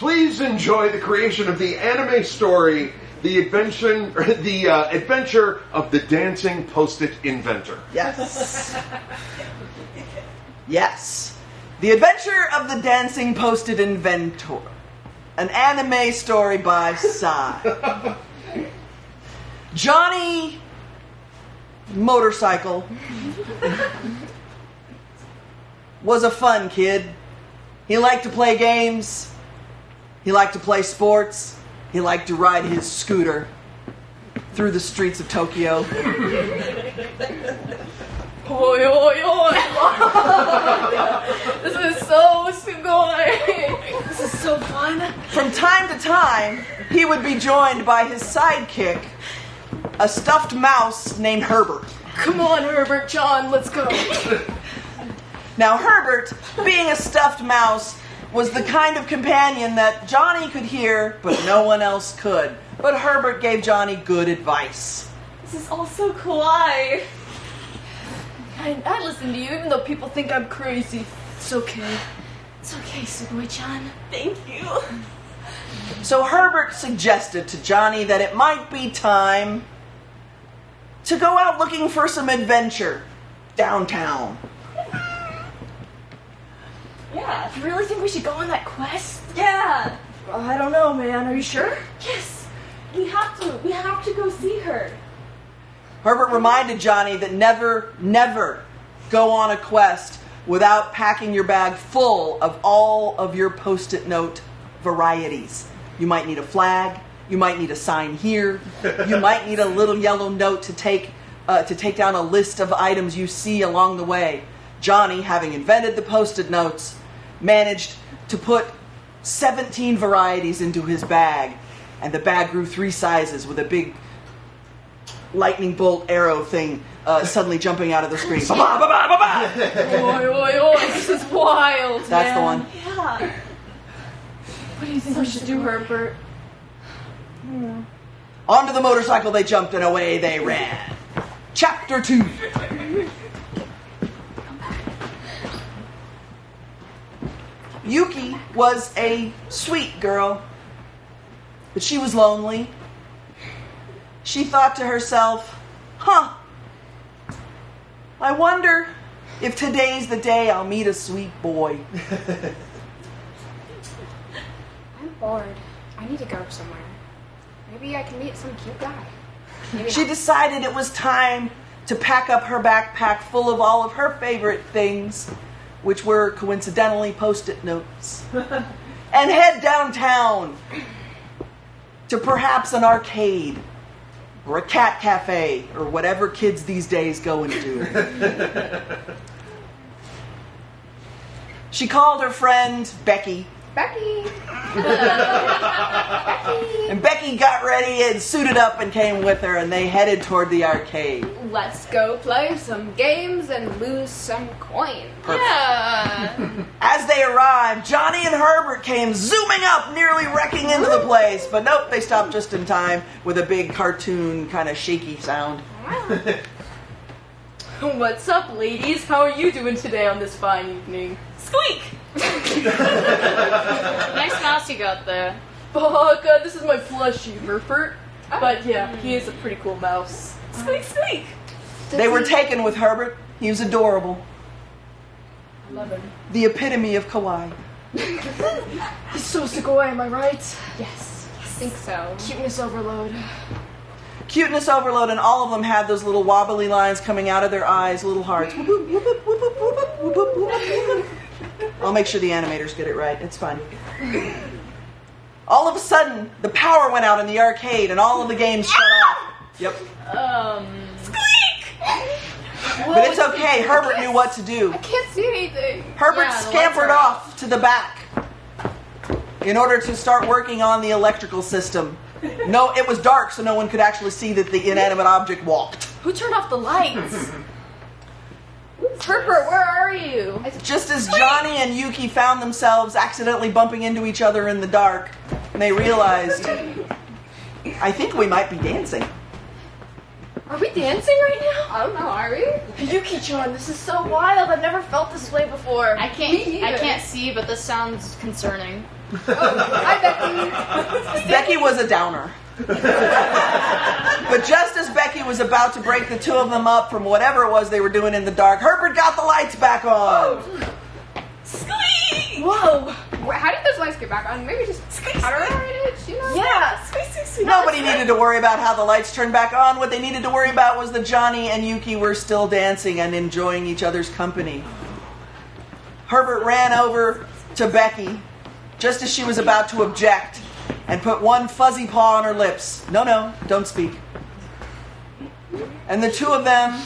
Please enjoy the creation of the anime story, The Adventure of the Dancing Post-it Inventor. Yes. Yes. The Adventure of the Dancing Post-it Inventor. An anime story by Sai. Johnny Motorcycle was a fun kid. He liked to play games. He liked to play sports. He liked to ride his scooter through the streets of Tokyo. Oi, oi, oi! This is so sugoi! This is so fun. From time to time, he would be joined by his sidekick, a stuffed mouse named Herbert. Come on, Herbert, John, let's go. Now, Herbert, being a stuffed mouse, was the kind of companion that Johnny could hear, but no one else could. But Herbert gave Johnny good advice. This is all so kawaii. I listen to you, even though people think I'm crazy. It's okay. It's okay, Sugoi-chan. Thank you. So Herbert suggested to Johnny that it might be time to go out looking for some adventure downtown. Yeah. You really think we should go on that quest? Yeah. Well, I don't know, man. Are you sure? Yes. We have to. We have to go see her. Herbert reminded Johnny that never go on a quest without packing your bag full of all of your Post-it note varieties. You might need a flag. You might need a sign here. You might need a little yellow note to take down a list of items you see along the way. Johnny, having invented the Post-it notes, managed to put 17 varieties into his bag, and the bag grew 3 sizes with a big lightning bolt arrow thing suddenly jumping out of the screen. Ba-ba, ba-ba, ba-ba. Oi, oi, oi, this is wild, That's the one. Yeah. What do you think we should do, Herbert? Onto the motorcycle they jumped and away they ran. Chapter 2. Yuki was a sweet girl, but she was lonely. She thought to herself, I wonder if today's the day I'll meet a sweet boy. I'm bored. I need to go somewhere. Maybe I can meet some cute guy. Maybe She not. decided it was time to pack up her backpack full of all of her favorite things, which were coincidentally Post-it notes, and head downtown to perhaps an arcade or a cat cafe or whatever kids these days go into. She called her friend Becky, Becky! and Becky got ready and suited up and came with her, and they headed toward the arcade. Let's go play some games and lose some coins. Perfect. Yeah. As they arrived, Johnny and Herbert came zooming up, nearly wrecking into the place. But nope, they stopped just in time with a big cartoon kind of shaky sound. What's up, ladies? How are you doing today on this fine evening? Squeak! Nice mouse you got there. Oh, God, this is my plushie, Herbert. But yeah, he is a pretty cool mouse. Squeak, squeak! They were taken with Herbert. He was adorable. I love him. The epitome of kawaii. He's so sugoi, am I right? Yes, I think so. Cuteness overload. Cuteness overload, and all of them had those little wobbly lines coming out of their eyes, little hearts. Whoop, whoop, whoop, whoop, whoop, whoop, whoop, whoop, whoop, whoop. I'll make sure the animators get it right. It's fun. All of a sudden, the power went out in the arcade, and all of the games shut off. Yep. Squeak! But it's okay. Herbert knew what to do. I can't see anything. Herbert Yeah, the scampered lights are off to the back in order to start working on the electrical system. No, it was dark, so no one could actually see that the inanimate object walked. Who turned off the lights? Herbert, where are you? Just as Johnny and Yuki found themselves accidentally bumping into each other in the dark, they realized, I think we might be dancing. Are we dancing right now? I don't know, are we? Yuki-chan, this is so wild. I've never felt this way before. I can't see, but this sounds concerning. Hi, Becky. Becky was a downer. But just as Becky was about to break the two of them up from whatever it was they were doing in the dark, Herbert got the lights back on. Squeak! Whoa. How did those lights get back on? Maybe just power it, you know? Yeah, squeak. Nobody needed to worry about how the lights turned back on. What they needed to worry about was that Johnny and Yuki were still dancing and enjoying each other's company. Herbert ran over to Becky just as she was about to object and put one fuzzy paw on her lips. No, don't speak. And the two of them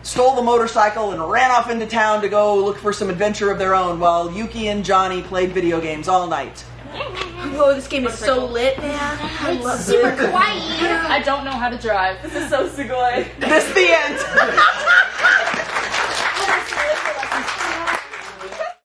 stole the motorcycle and ran off into town to go look for some adventure of their own while Yuki and Johnny played video games all night. Whoa, this game is so lit, man. I love Super it. kawaii. I don't know how to drive. This is so sugoi. This is the end.